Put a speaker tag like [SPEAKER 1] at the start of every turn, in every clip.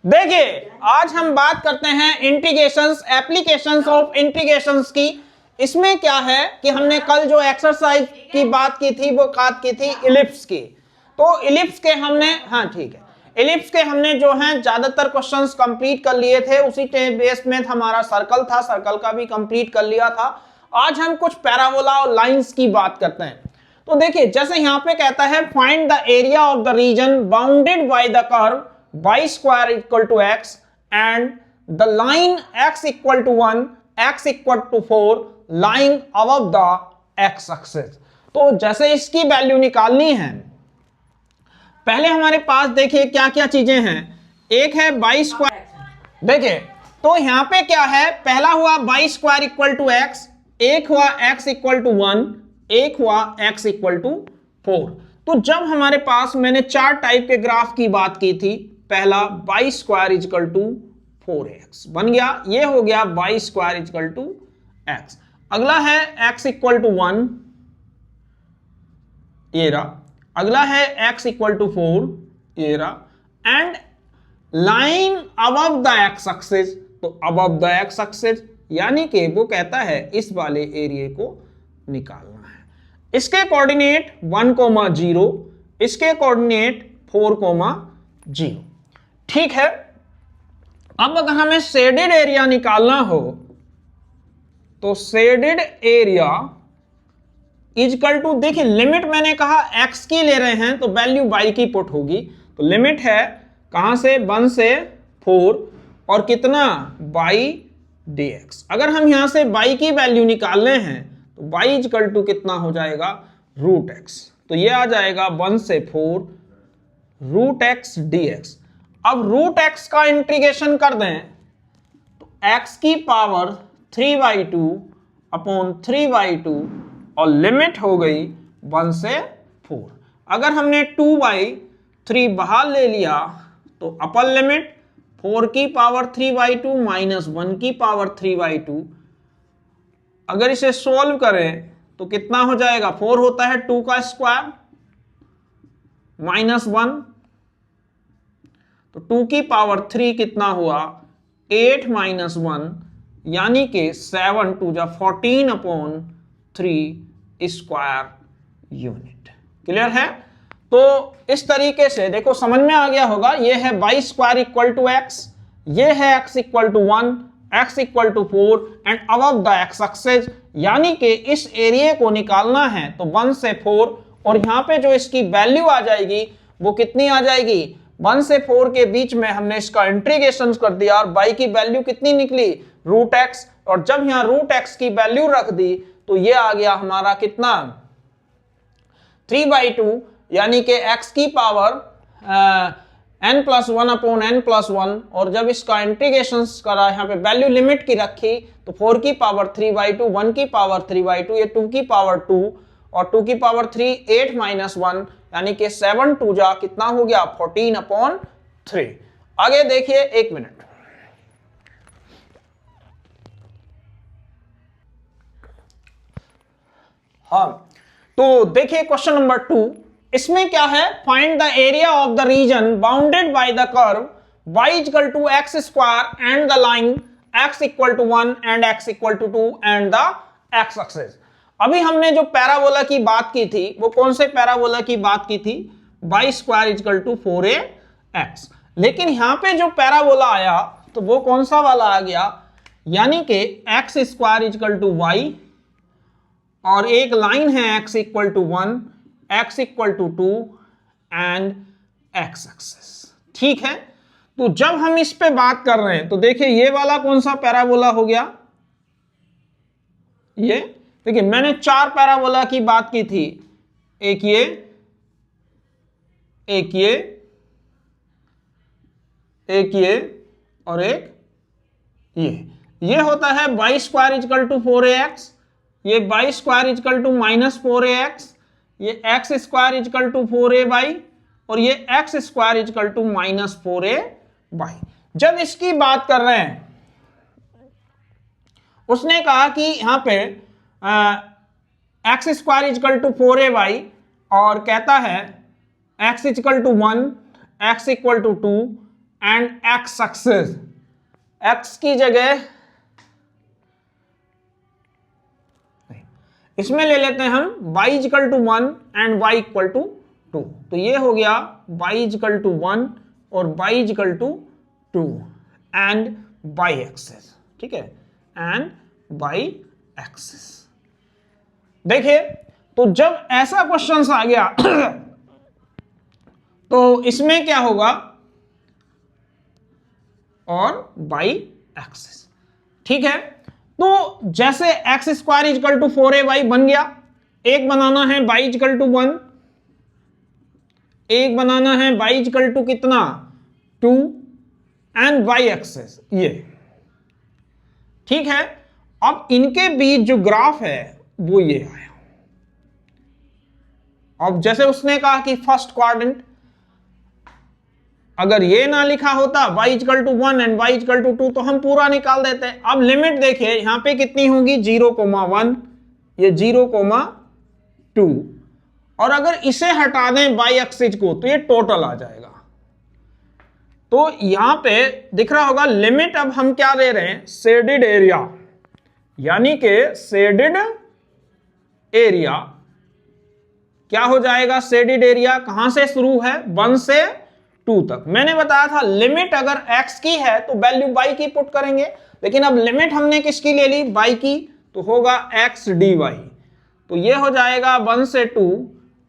[SPEAKER 1] देखिए आज हम बात करते हैं इंटीग्रेशंस, एप्लीकेशंस ऑफ इंटीग्रेशंस की। इसमें क्या है कि हमने कल जो एक्सरसाइज की बात की थी वो बात की थी इलिप्स की। तो इलिप्स के हमने, हाँ ठीक है, इलिप्स के हमने जो है ज्यादातर क्वेश्चंस कंप्लीट कर लिए थे। उसी बेस में हमारा सर्कल था, सर्कल का भी कंप्लीट कर लिया था। आज हम कुछ पैराबोला और लाइंस की बात करते हैं। तो देखिए जैसे यहां पे कहता है find the area of the region bounded by the curve y square equal to x and the line x equal to 1, x equal to 4 lying above the x axis। तो जैसे इसकी वैल्यू निकालनी है, पहले हमारे पास देखिए क्या क्या चीजें हैं। एक है y स्क्वायर, देखिए तो यहां पे क्या है, पहला हुआ y square equal to x, एक हुआ x इक्वल टू 1, एक हुआ x इक्वल टू 4। तो जब हमारे पास, मैंने चार टाइप के ग्राफ की बात की थी, पहला y square equal to 4x बन गया, ये हो गया y square equal to x। अगला है x इक्वल टू 1, ये रहा। अगला है x इक्वल टू 4, ये रहा। And line above the x axis, तो अबव द x एक्सिस यानी कि वो कहता है इस वाले एरिया को निकालना है। इसके कोऑर्डिनेट 1,0, इसके कोऑर्डिनेट 4,0। ठीक है। अब अगर हमें शेडेड एरिया निकालना हो तो शेडेड एरिया इक्वल टू, देखिए लिमिट मैंने कहा x की ले रहे हैं तो वैल्यू y की पुट होगी। तो लिमिट है कहां से, 1 से 4 और कितना y dx। अगर हम यहां से y की वैल्यू निकालने हैं तो y इक्वल टू कितना हो जाएगा, √x। तो ये आ जाएगा 1 से 4 √x dx। अब √x का इंटीग्रेशन कर दें तो x की पावर 3/2 अपॉन 3/2 और लिमिट हो गई 1 से 4। अगर हमने 2/3 बाहर ले लिया तो अपर लिमिट 4 की पावर 3/2 माइनस 1 की पावर 3/2। अगर इसे सोल्व करें तो कितना हो जाएगा, 4 होता है 2 का स्क्वायर माइनस 1, तो 2 की पावर 3 कितना हुआ, 8 माइनस 1 यानी कि 7 2 जा 14 अपॉन 3 स्क्वायर यूनिट। क्लियर है। तो इस तरीके से देखो समझ में आ गया होगा। ये है y square equal to x, ये है x equal to 1, x equal to 4 and above the x axis, यानी कि इस एरिया को निकालना है तो 1 से 4 और यहां पे जो इसकी वैल्यू आ जाएगी वो कितनी आ जाएगी, 1 से 4 के बीच में हमने इसका इंटीग्रेशन कर दिया और y की वैल्यू कितनी निकली, √x। और जब यहां √x की वैल्यू रख दी तो ये आ गया हमारा कितना, 3/2 यानी कि x की पावर n+1 अपॉन n+1। और जब इसका इंटीग्रेशन करा, यहाँ पे वैल्यू लिमिट की रखी तो 4 की पावर 3/2, 1 की पावर 3/2, ये 2 की पावर 2 और 2 की पावर 3 8 माइनस 1 यानी कि 7 2 जा कितना हो गया, 14 अपॉन 3। आगे देखिए, एक मिनट। हाँ तो देखिए क्वेश्चन नंबर 2, इसमें क्या है, find the area of the region bounded by the curve y equal to x square and the line x equal to 1 and x equal to 2 and the x axis. अभी हमने जो parabola की बात की थी वो कौन से पैराबोला की बात की थी, y square equal to 4ax। लेकिन यहां पे जो पैराबोला आया तो वो कौन सा वाला आ गया, यानी कि x square equal to y और एक लाइन है x equal to 1, x equal to 2 and x axis. ठीक है। तो जब हम इस पे बात कर रहे हैं तो देखिए ये वाला कौन सा पैराबोला हो गया, ये देखिए मैंने 4 पैराबोला की बात की थी, एक ये, एक ये, एक ये और एक ये होता है y square equal to 4ax, ये y square equal to minus 4ax, ये x square equal to 4ay और ये x square equal to minus 4ay। जब इसकी बात कर रहे हैं, उसने कहा कि यहां पे x square equal to 4ay और कहता है x equal to 1, x equal to 2 and x axis, x की जगह इसमें ले लेते हैं हम y equal to 1 and y equal to 2। तो ये हो गया y इक्वल टू 1 और y equal to 2 and y axis, ठीक है, एंड y एक्सेस। देखिए तो जब ऐसा क्वेश्चन आ गया तो इसमें क्या होगा, और y एक्सेस, ठीक है। तो जैसे x square equal to 4ay बन गया, एक बनाना है y इक्वल टू 1, एक बनाना है y इक्वल टू कितना 2 एंड y एक्सेस ये, ठीक है। अब इनके बीच जो ग्राफ है वो ये आया। अब जैसे उसने कहा कि फर्स्ट क्वाड्रेंट, अगर ये ना लिखा होता y equal to 1 and y equal to 2 तो हम पूरा निकाल देते हैं। अब लिमिट देखिए यहां पे कितनी होगी 0,1, ये 0,2, और अगर इसे हटा दें y एक्सिस को तो ये टोटल आ जाएगा। तो यहां पे दिख रहा होगा लिमिट, अब हम क्या ले रहे हैं शेडेड एरिया, यानी कि शेडेड एरिया क्या हो जाएगा, शेडेड एरिया कहां से शुरू है 1 से 2 तक। मैंने बताया था लिमिट अगर x की है तो वैल्यू y की पुट करेंगे, लेकिन अब लिमिट हमने किसकी ले ली y की, तो होगा x dy। तो ये हो जाएगा 1 से 2,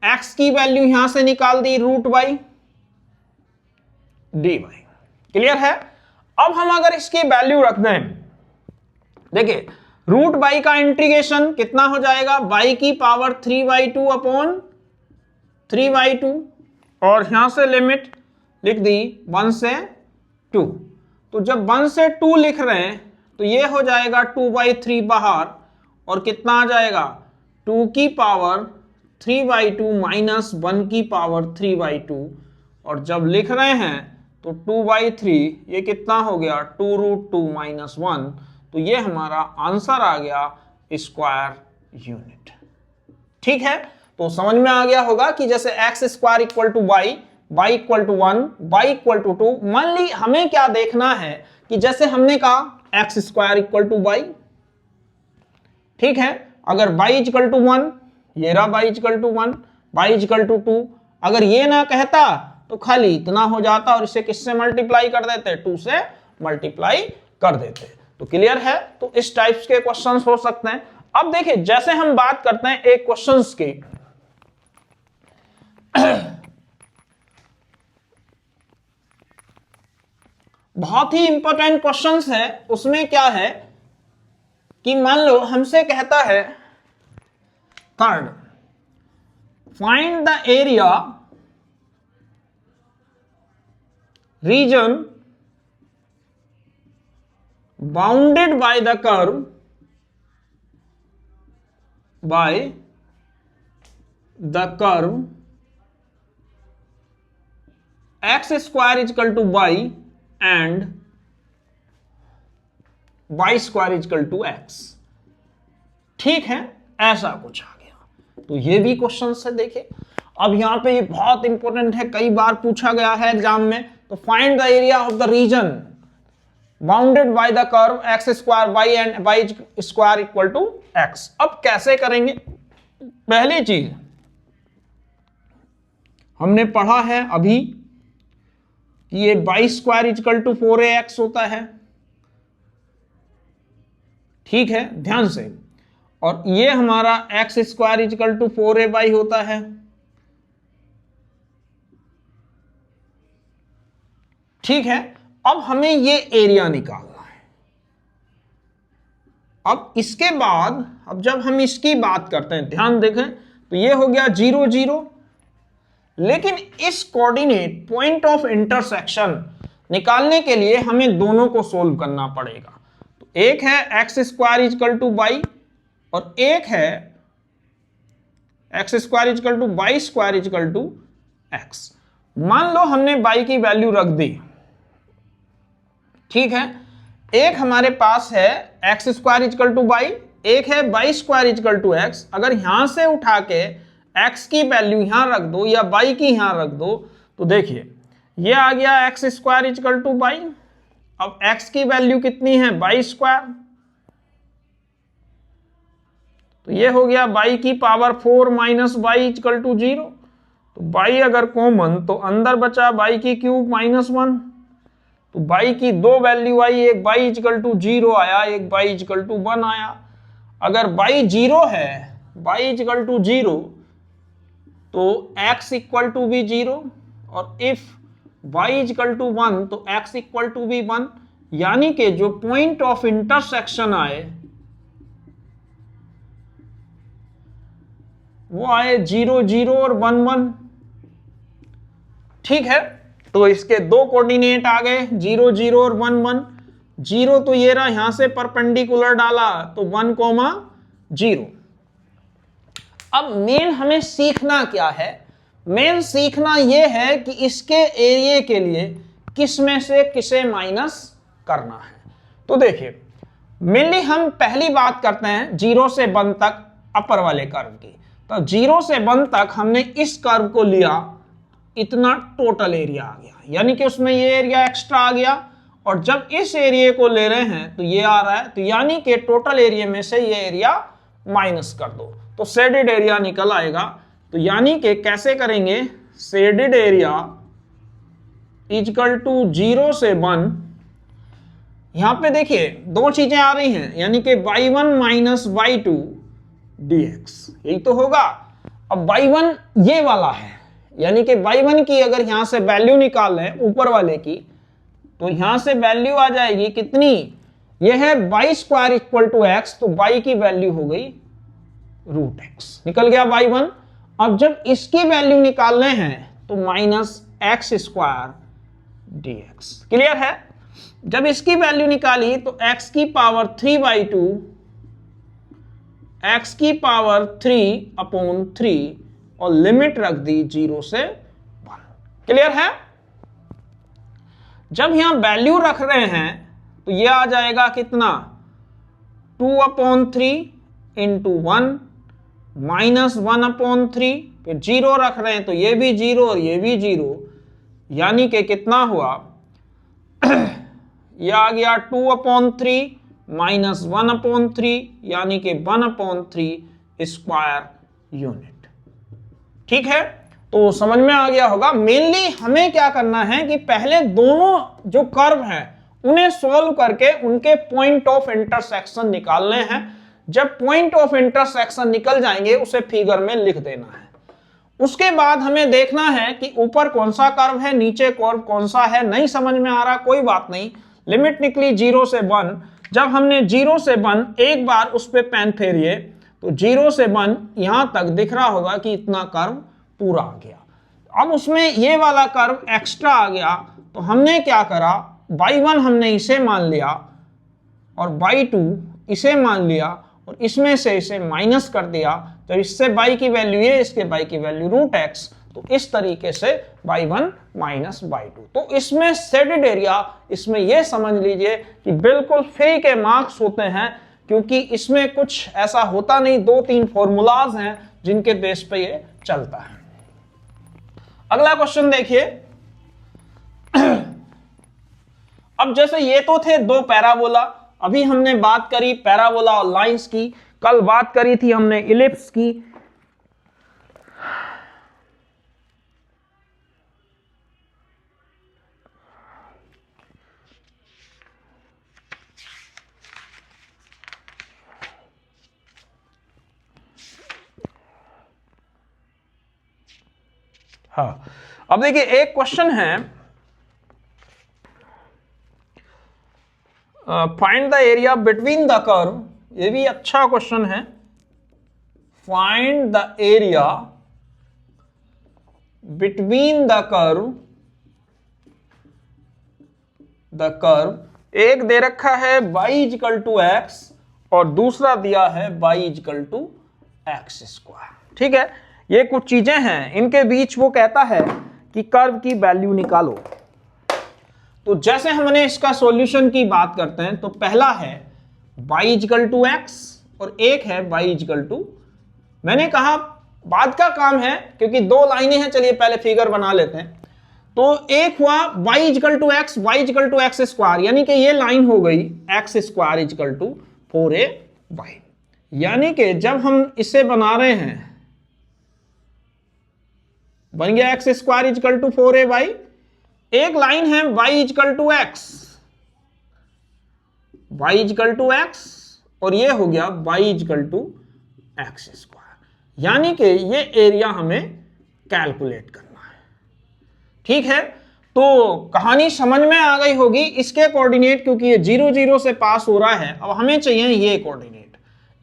[SPEAKER 1] x की वैल्यू यहां से निकाल दी √y dy। क्लियर है। अब हम अगर इसकी वैल्यू रख दें, देखिए √y का इंटीग्रेशन कितना हो जाएगा, y की पावर 3/2 अपॉन 3/2, और यहां से लिमिट लिख दी 1 से 2। तो जब 1 से 2 लिख रहे हैं तो ये हो जाएगा 2/3 बाहर, और कितना आ जाएगा 2 की पावर 3/2 माइनस 1 की पावर 3/2, और जब लिख रहे हैं तो 2/3 ये कितना हो गया 2√2 माइनस 1, तो ये हमारा आंसर आ गया स्क्वायर यूनिट। ठीक है, तो समझ में आ गया होगा कि जैसे x square equal to y, y equal to 1, y equal to 2। मान ली हमें क्या देखना है कि जैसे हमने कहा x square equal to y, ठीक है, अगर y इक्वल टू 1, ये रहा y equal to 1, y equal to 2, अगर ये ना कहता तो खाली इतना हो जाता और इसे किससे मल्टीप्लाई कर देते, 2 से मल्टीप्लाई कर देते। तो क्लियर है। तो इस टाइप्स के क्वेश्चंस हो सकते हैं। अब देखिए जैसे हम बात करते हैं एक क्वेश्चंस की, बहुत ही इंपॉर्टेंट क्वेश्चंस है। उसमें क्या है कि मान लो हमसे कहता है third, find the area region bounded by the curve x square equal to y and y square equal to x. ठीक है, ऐसा कुछ आ गया। तो ये भी क्वेश्चन है। देखिए अब यहां पे ये बहुत इंपॉर्टेंट है, कई बार पूछा गया है एग्जाम में। तो find the area of the region bounded by the curve x square y and y square equal to x. अब कैसे करेंगे, पहली चीज हमने पढ़ा है अभी कि ये y square equal to 4ax होता है, ठीक है, ध्यान से, और ये हमारा x square equal to 4ay होता है। ठीक है, अब हमें ये एरिया निकालना है। अब इसके बाद अब जब हम इसकी बात करते हैं, ध्यान देखें, तो ये हो गया 0 0, लेकिन इस कोऑर्डिनेट पॉइंट ऑफ इंटरसेक्शन निकालने के लिए हमें दोनों को सोल्व करना पड़ेगा। तो एक है x square equal to y और एक है x square equal to y square equal to x. मान लो हमने वाई की वैल्यू रख दी, ठीक है, एक हमारे पास है x square equal to y, एक है y square equal to x. अगर यहां से उठा के x की वैल्यू यहां रख दो या y की यहां रख दो, तो देखिए ये आ गया x square equal to y, अब x की वैल्यू कितनी है बाई स्क्वायर, तो ये हो गया बाई की power 4 minus y equal to 0। तो बाई अगर कॉमन तो अंदर बचा बाई की क्यूब माइनस 1, तो बाई की दो वैल्यू आई, एक बाई इजकल टू 0 आया, एक बाई इजकल टू 1 आया। अगर बाई 0 है, बाई इजकल टू 0, तो x इक्वल टू भी 0, और इफ y इजकल टू 1 तो x इक्वल टू भी 1, यानी कि जो पॉइंट ऑफ इंटरसेक्शन आए वो आए 0 0 और 1 1। ठीक है, तो इसके दो कोऑर्डिनेट आ गए 0 0 और 1 1। 0 तो ये रहा, यहां से परपेंडिकुलर डाला तो 1 0। अब मेन हमें सीखना क्या है, मेन सीखना यह है कि इसके एरिया के लिए किस में से किसे माइनस करना है। तो देखिए मेनली हम पहली बात करते हैं 0 से 1 तक अपर वाले कर्व की। तो 0 से 1 तक हमने इस कर्व को लिया, इतना टोटल एरिया आ गया, यानी कि उसमें ये एरिया एक्स्ट्रा आ गया, और जब इस एरिया को ले रहे हैं तो ये आ रहा है, तो यानी कि टोटल एरिया में से ये एरिया माइनस कर दो तो शेडेड एरिया निकल आएगा। तो यानी कि कैसे करेंगे, शेडेड एरिया इजकल टू 0 से 1, यहां पे देखिए दो चीजें आ रही हैं, यानी कि y1 माइनस y2 dx, यही तो होगा। अब y1 ये वाला है, यानी कि y1 की अगर यहां से वैल्यू निकाल लें ऊपर वाले की, तो यहां से वैल्यू आ जाएगी कितनी, ये है y square equal to x, तो y की वैल्यू हो गई रूट एक्स, निकल गया y1। अब जब इसकी वैल्यू निकालने हैं तो minus x square dx, clear है। जब इसकी वैल्यू निकाली तो x की पावर 3/2, x की पावर 3/3, और लिमिट रख दी 0 से 1, क्लियर है। जब यहां वैल्यू रख रहे हैं तो यह आ जाएगा कितना, 2/3 इंटू 1 माइनस 1/3, फिर 0 रख रहे हैं तो ये भी 0 और ये भी 0, यानी कि कितना हुआ ये आ गया 2/3 माइनस 1/3, यानी कि 1/3 स्क्वायर यूनिट। ठीक है, तो समझ में आ गया होगा। मेनली हमें क्या करना है कि पहले दोनों जो कर्व हैं उन्हें सॉल्व करके उनके पॉइंट ऑफ इंटरसेक्शन निकालने हैं। जब पॉइंट ऑफ इंटरसेक्शन निकल जाएंगे उसे फिगर में लिख देना है। उसके बाद हमें देखना है कि ऊपर कौन सा कर्व है, नीचे कर्व कौन सा है। नहीं समझ में आ रहा, कोई बात नहीं, लिमिट निकली 0 से 1। जब हमने 0 से 1 एक बार उस पर पेन फेरिए तो 0 से 1 यहां तक दिख रहा होगा कि इतना कर्व पूरा आ गया। अब उसमें ये वाला कर्व एक्स्ट्रा आ गया, तो हमने क्या करा, y1 हमने इसे मान लिया और y2 इसे मान लिया, और इसमें से इसे माइनस कर दिया। जब इससे y की वैल्यू ये, इसके y की वैल्यू रूट एक्स, तो इस तरीके से y1 माइनस y2। तो इसमें शेडेड एरिया, इसमें यह समझ लीजिए कि बिल्कुल फ्री के मार्क्स होते हैं, क्योंकि इसमें कुछ ऐसा होता नहीं, 2-3 फॉर्मूलाज हैं जिनके बेस पे ये चलता है। अगला क्वेश्चन देखिए। अब जैसे ये तो थे दो पैराबोला, अभी हमने बात करी पैराबोला और लाइंस की, कल बात करी थी हमने इलिप्स की। हाँ, अब देखिए एक क्वेश्चन है, find the area between the curve. ये भी अच्छा क्वेश्चन है। Find the area between the curve. एक दे रखा है y इक्वल टू एक्स और दूसरा दिया है y equal to x square. ठीक है, ये कुछ चीजें हैं, इनके बीच वो कहता है कि कर्व की वैल्यू निकालो। तो जैसे हमने इसका सॉल्यूशन की बात करते हैं, तो पहला है y इक्वल टू एक्स और एक है y इक्वल टू, मैंने कहा बाद का काम है क्योंकि दो लाइनें हैं, चलिए पहले फिगर बना लेते हैं। तो एक हुआ y equal to x, y equal to x square, यानी कि ये लाइन हो गई x square equal to 4ay। यानी कि जब हम इसे बना रहे हैं, बन गया x square equal to 4ay। एक लाइन है y equal to x, y equal to x, और ये हो गया y equal to x square. यानी कि ये एरिया हमें कैलकुलेट करना है। ठीक है, तो कहानी समझ में आ गई होगी। इसके कोऑर्डिनेट, क्योंकि ये 0 0 से पास हो रहा है, अब हमें चाहिए ये कोऑर्डिनेट।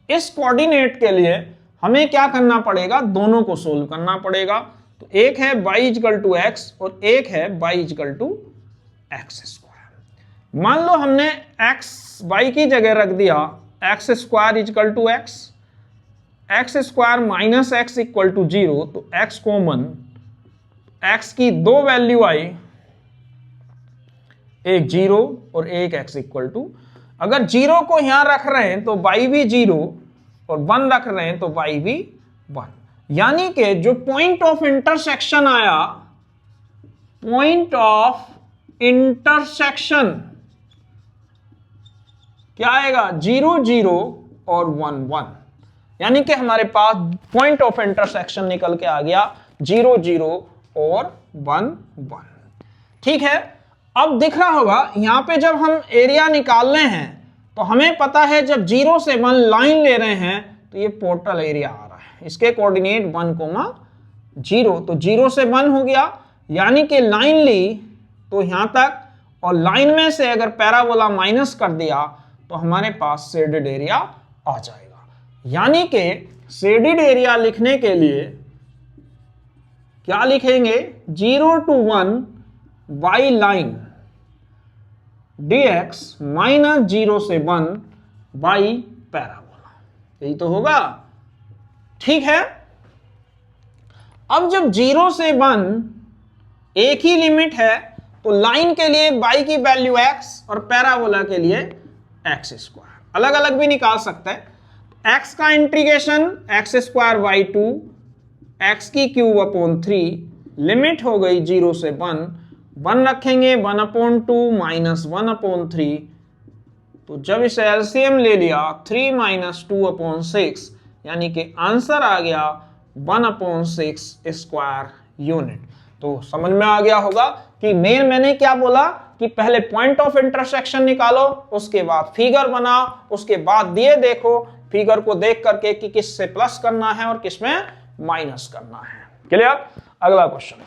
[SPEAKER 1] इस कोऑर्डिनेट के लिए हमें क्या करना पड़ेगा, दोनों को सोल्व करना पड़ेगा। तो एक है y इजकल टू एक्स और एक है y equal to x square. मान लो हमने x y की जगह रख दिया x square equal to x, x square minus x equal to 0, तो x कॉमन, x की दो वैल्यू आई, एक 0 और एक x इक्वल टू, अगर 0 को यहां रख रहे हैं तो y भी 0 और 1 रख रहे हैं तो y भी 1। यानी कि जो पॉइंट ऑफ इंटरसेक्शन आया, पॉइंट ऑफ इंटरसेक्शन क्या आएगा, 0 0 और 1 1। यानी कि हमारे पास पॉइंट ऑफ इंटरसेक्शन निकल के आ गया 0 0 और 1 1। ठीक है, अब दिख रहा होगा यहां पे जब हम एरिया निकाल रहे हैं तो हमें पता है जब 0 से 1 लाइन ले रहे हैं तो ये टोटल एरिया आ रहा है। इसके कोऑर्डिनेट 1 0, तो 0 से 1 हो गया, यानी कि लाइन ली तो यहां तक, और लाइन में से अगर पैराबोला माइनस कर दिया तो हमारे पास शेडेड एरिया आ जाएगा। यानी कि शेडेड एरिया लिखने के लिए क्या लिखेंगे, 0 to 1 y line dx minus 0 से 1 y पैराबोला, यही तो होगा। ठीक है, अब जब 0 से 1 एक ही लिमिट है तो लाइन के लिए y की वैल्यू x और पैराबोला के लिए x स्क्वायर, अलग अलग भी निकाल सकते हैं। x का integration x square y2 x की क्यूब अपॉन 3, लिमिट हो गई 0 से 1, 1 रखेंगे 1/2 माइनस 1/3, तो जब इसे एलसीएम ले लिया 3 माइनस 2/6, यानी कि आंसर आ गया 1/6 स्क्वायर यूनिट। तो समझ में आ गया होगा कि मैंने क्या बोला कि पहले पॉइंट ऑफ इंटरसेक्शन निकालो, उसके बाद फिगर बनाओ, उसके बाद दिए देखो फिगर को देख करके कि किस से प्लस करना है और किस में माइनस करना है। क्लियर? अगला क्वेश्चन,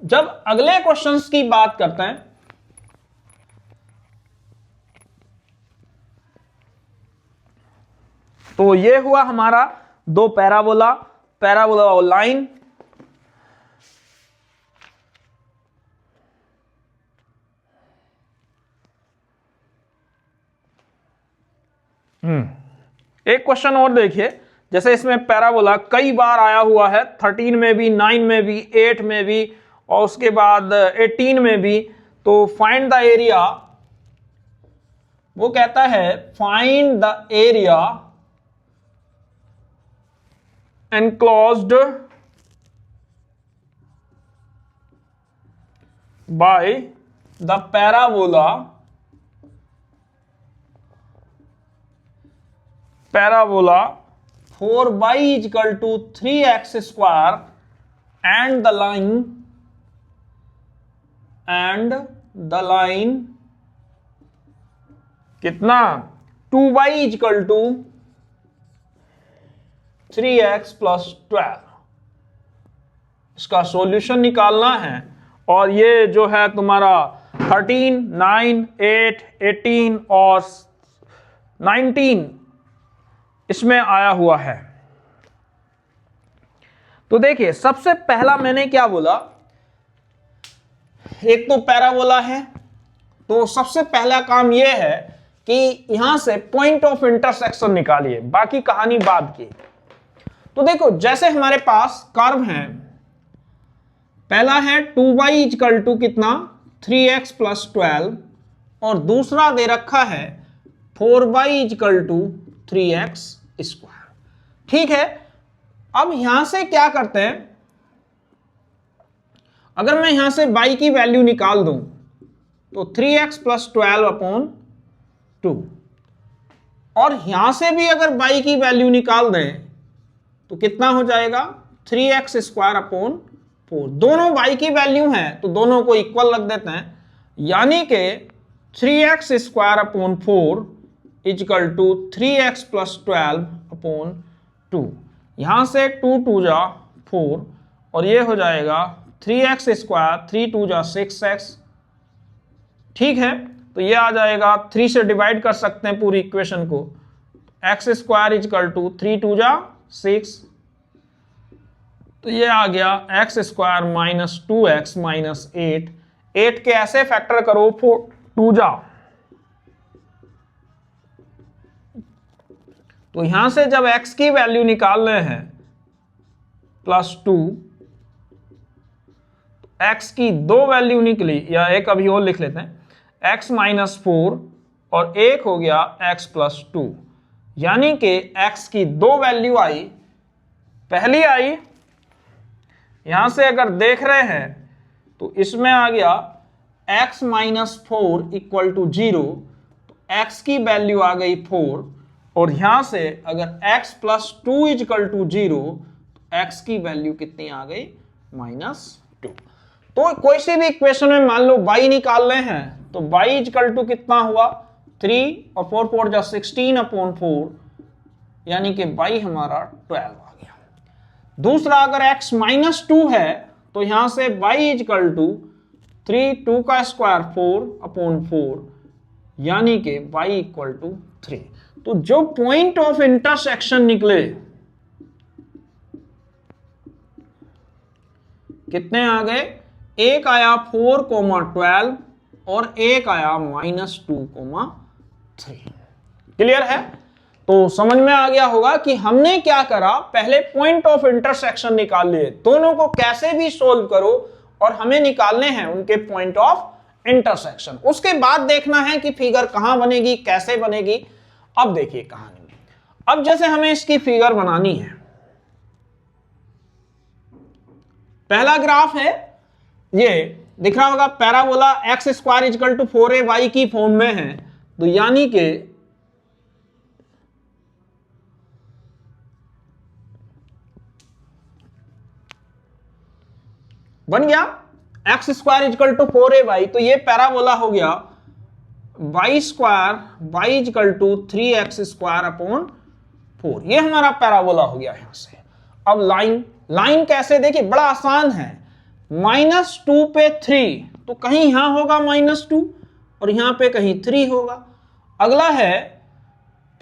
[SPEAKER 1] जब अगले क्वेश्चंस की बात करते हैं तो ये हुआ हमारा दो पैराबोला, पैराबोला और लाइन, एक क्वेश्चन और देखिए, जैसे इसमें पैराबोला कई बार आया हुआ है, 13 में भी, 9 में भी, 8 में भी और उसके बाद 18 में भी। तो फाइंड द एरिया, वो कहता है find the area enclosed by the parabola, parabola 4y equal to 3x square and the line कितना, 2y equal to 3x plus 12। इसका सॉल्यूशन निकालना है और ये जो है तुम्हारा 13, 9, 8, 18 और 19 इसमें आया हुआ है। तो देखिए सबसे पहला मैंने क्या बोला, एक तो पैराबोला है, तो सबसे पहला काम यह है कि यहां से पॉइंट ऑफ इंटरसेक्शन निकालिए, बाकी कहानी बाद की। तो देखो जैसे हमारे पास कर्व है, पहला है 2y इक्वल टू कितना 3x प्लस 12 और दूसरा दे रखा है 4y equal to 3x square. ठीक है, अब यहां से क्या करते हैं, अगर मैं यहां से y की वैल्यू निकाल दूं तो 3x प्लस 12 अपॉन 2, और यहां से भी अगर y की वैल्यू निकाल दें तो कितना हो जाएगा 3x स्क्वायर अपॉन 4। दोनों y की वैल्यू हैं तो दोनों को इक्वल रख देते हैं, यानी कि 3x square upon 4 equal to 3x plus 12 upon 2। यहां से 2 2 जा 4 और ये हो जाएगा 3x स्क्वायर, 3 2 जा 6x। ठीक है, तो ये आ जाएगा, 3 से डिवाइड कर सकते हैं पूरी इक्वेशन को, x स्क्वायर इजकल टू 3 2 जा 6, तो ये आ गया x square minus 2x minus 8। 8 के ऐसे फैक्टर करो 4 2 जा, तो यहां से जब x की वैल्यू निकालने हैं प्लस 2, x की दो वैल्यू निकली, या एक अभी और लिख लेते हैं, x माइनस 4 और एक हो गया x प्लस 2, यानी कि x की दो वैल्यू आई। पहली आई, यहां से अगर देख रहे हैं तो इसमें आ गया x माइनस 4 इक्वल टू 0, तो x की वैल्यू आ गई 4, और यहां से अगर x प्लस 2 इजकल टू 0, तो x की वैल्यू कितनी आ गई माइनस 2। तो कोई सी भी इक्वेशन में मान लो y निकाल रहे हैं तो y इजकल टू कितना हुआ 3 और 4 4 जा 16 अपॉन 4, यानी कि y हमारा 12 आ गया। दूसरा, अगर x माइनस 2 है तो यहां से y इजकल टू 3 2 का स्क्वायर 4 अपॉन 4, यानी कि y इक्वल टू 3। तो जो पॉइंट ऑफ इंटरसेक्शन निकले कितने आ गए, एक आया 4,12 और एक आया माइनस 2,3। क्लियर है? तो समझ में आ गया होगा कि हमने क्या करा, पहले पॉइंट ऑफ इंटरसेक्शन निकाल लिए, दोनों को कैसे भी सोल्व करो और हमें निकालने हैं उनके पॉइंट ऑफ इंटरसेक्शन। उसके बाद देखना है कि फिगर कहां बनेगी, कैसे बनेगी। अब देखिए कहानी, अब जैसे हमें इसकी फिगर बनानी है, पहला ग्राफ है, ये दिख रहा होगा parabola x square equal to 4ay की फॉर्म में है, तो यानी कि बन गया x square equal to 4ay, तो ये पैराबोला हो गया y square y equal to 3x square upon 4। ये हमारा पैराबोला हो गया यहां से। अब लाइन कैसे, देखिए बड़ा आसान है, -2 पे 3, तो कहीं यहां होगा -2 और यहां पे कहीं 3 होगा। अगला है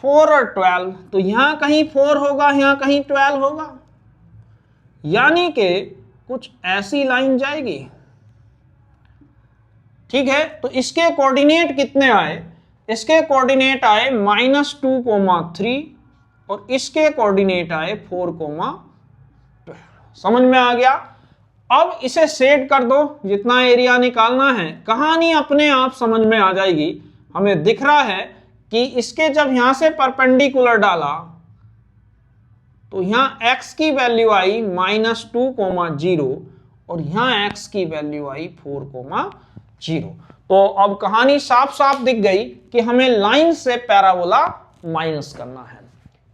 [SPEAKER 1] 4 और 12, तो यहां कहीं 4 होगा, यहां कहीं 12 होगा, यानी कि कुछ ऐसी लाइन जाएगी। ठीक है, तो इसके कोऑर्डिनेट कितने आए, इसके कोऑर्डिनेट आए -2,3 और इसके कोऑर्डिनेट आए 4,12। समझ में आ गया? अब इसे सेट कर दो, जितना एरिया निकालना है, कहानी अपने आप समझ में आ जाएगी। हमें दिख रहा है कि इसके जब यहां से परपेंडिकुलर डाला तो यहां x की वैल्यू आई -2,0 और यहां x की वैल्यू आई 4,0। तो अब कहानी साफ साफ दिख गई कि हमें लाइन से पैराबोला माइनस करना है।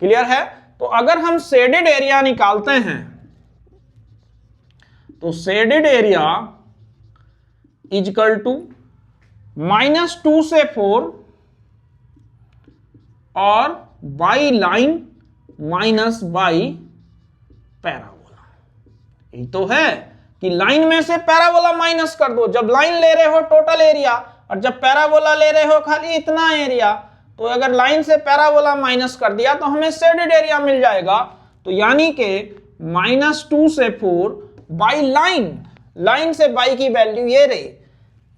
[SPEAKER 1] क्लियर है? तो अगर हम शेडेड एरिया निकालते हैं तो शेडेड एरिया इजकल टू -2 से 4 और by line minus by parabola. यही तो है कि लाइन में से पैराबोला माइनस कर दो। जब लाइन ले रहे हो टोटल एरिया और जब पैराबोला ले रहे हो खाली इतना एरिया, तो अगर लाइन से पैराबोला माइनस कर दिया तो हमें शेडेड एरिया मिल जाएगा। तो यानी कि -2 से 4 बाई लाइन से बाई की वैल्यू ये रही,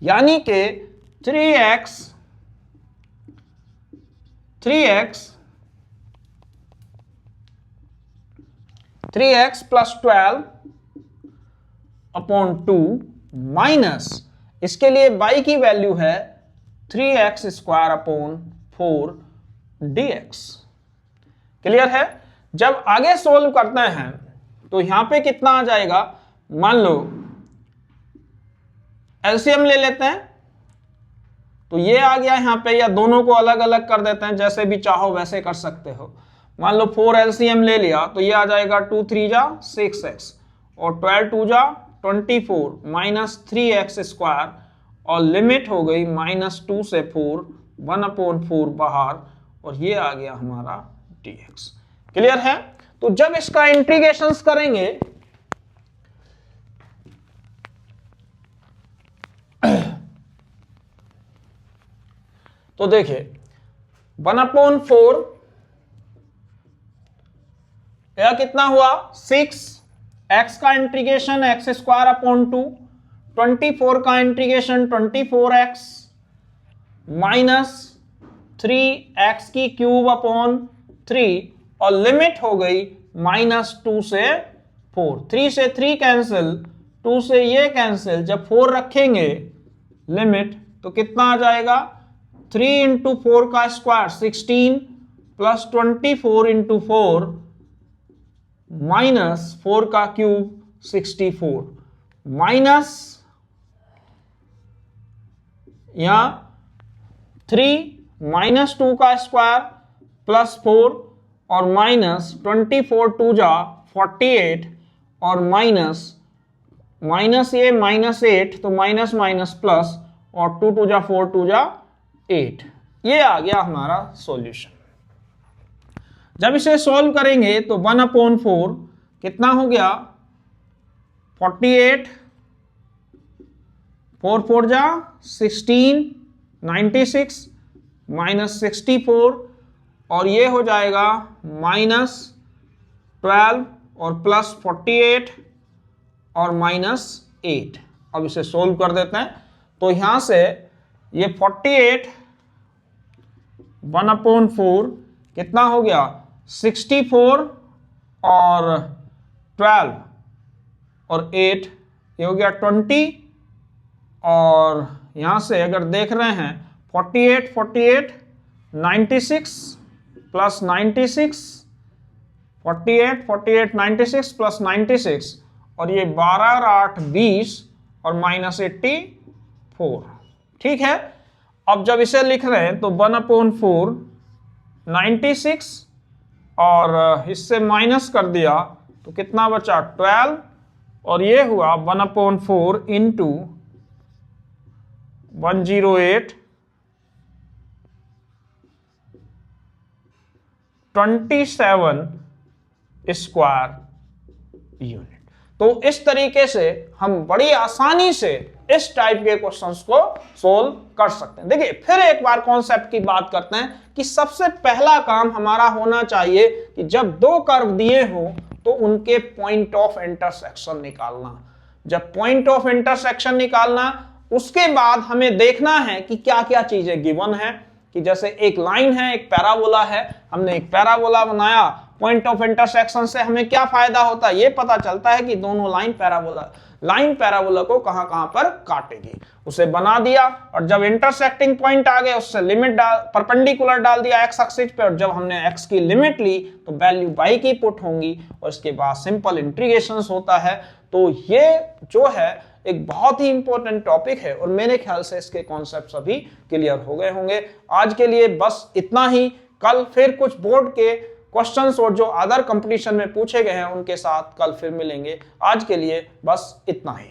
[SPEAKER 1] यानी कि 3x प्लस 12 अपॉन 2 माइनस, इसके लिए y की वैल्यू है 3x square upon 4 dx। Clear है? जब आगे सोल्व करते हैं तो यहां पे कितना आ जाएगा, मान लो एलसीएम ले लेते हैं, तो ये आ गया यहाँ पे, या दोनों को अलग अलग कर देते हैं, जैसे भी चाहो वैसे कर सकते हो। मान लो 4 एलसीएम ले लिया तो ये आ जाएगा 2 3 जा 6x और 12 2 जा 24 माइनस 3x स्क्वायर, और लिमिट हो गई -2 से 4, 1/4 बाहर, और ये आ गया हमारा dx। क्लियर है? तो जब इसका इंटीग्रेशंस करेंगे तो देखिए 1/4 यह कितना हुआ 6, x का इंटीग्रेशन x² 2, 24 का इंटीग्रेशन 24x माइनस 3x³ और लिमिट हो गई -2 से 4, 3 से 3 कैंसिल, 2 से ये कैंसिल, जब 4 रखेंगे लिमिट तो कितना आ जाएगा 3 × 4 का स्क्वायर 16 प्लस 24 × 4 माइनस 4 का क्यूब 64 माइनस या 3 -2 का स्क्वायर प्लस 4 और माइनस 24 2 जा 48 और माइनस ये -8 तो माइनस माइनस प्लस और 2 2 जा 4 2 जा 8। ये आ गया हमारा सॉल्यूशन। जब इसे सॉल्व करेंगे तो 1/4 कितना हो गया 48, 4 4 जा 16, 96 माइनस 64 और ये हो जाएगा -12 और प्लस 48 और -8। अब इसे सोल्व कर देते हैं तो यहां से ये 48 1/4 कितना हो गया 64 और 12 और 8 ये हो गया 20 और यहां से अगर देख रहे हैं 48 48 96 प्लस 96 48 48 96 प्लस 96 और ये 12 और 8 20 और -84। ठीक है, अब जब इसे लिख रहे हैं तो 1/4 96 और इससे माइनस कर दिया तो कितना बचा 12 और ये हुआ 1/4 इंटू 108 27 स्क्वायर यूनिट। तो इस तरीके से हम बड़ी आसानी से इस टाइप के क्वेश्चंस को सोल्व कर सकते हैं। देखिए फिर एक बार कॉन्सेप्ट की बात करते हैं कि सबसे पहला काम हमारा होना चाहिए कि जब दो कर्व दिए हो तो उनके पॉइंट ऑफ इंटरसेक्शन निकालना। जब पॉइंट ऑफ इंटरसेक्शन निकालना उसके बाद हमें देखना है कि क्या क्या चीजें गिवन है, कि जैसे एक लाइन है एक पैराबोला है, हमने एक पैराबोला बनाया, पॉइंट ऑफ इंटरसेक्शन से हमें क्या फायदा होता है ये पता चलता है कि दोनों लाइन पैराबोला को कहां कहां पर काटेगी, उसे बना दिया और जब इंटरसेक्टिंग पॉइंट आ गए उससे लिमिट परपेंडिकुलर डाल दिया एक्स एक्सिस पे और जब हमने एक्स की लिमिट ली तो वैल्यू y की पुट होंगी और इसके बाद सिंपल इंटीग्रेशन होता है। तो ये जो है एक बहुत ही इंपॉर्टेंट टॉपिक है और मेरे ख्याल से इसके कॉन्सेप्ट्स अभी क्लियर हो गए होंगे। आज के लिए बस इतना ही, कल फिर कुछ बोर्ड के क्वेश्चंस और जो अदर कंपटीशन में पूछे गए हैं उनके साथ कल फिर मिलेंगे। आज के लिए बस इतना ही।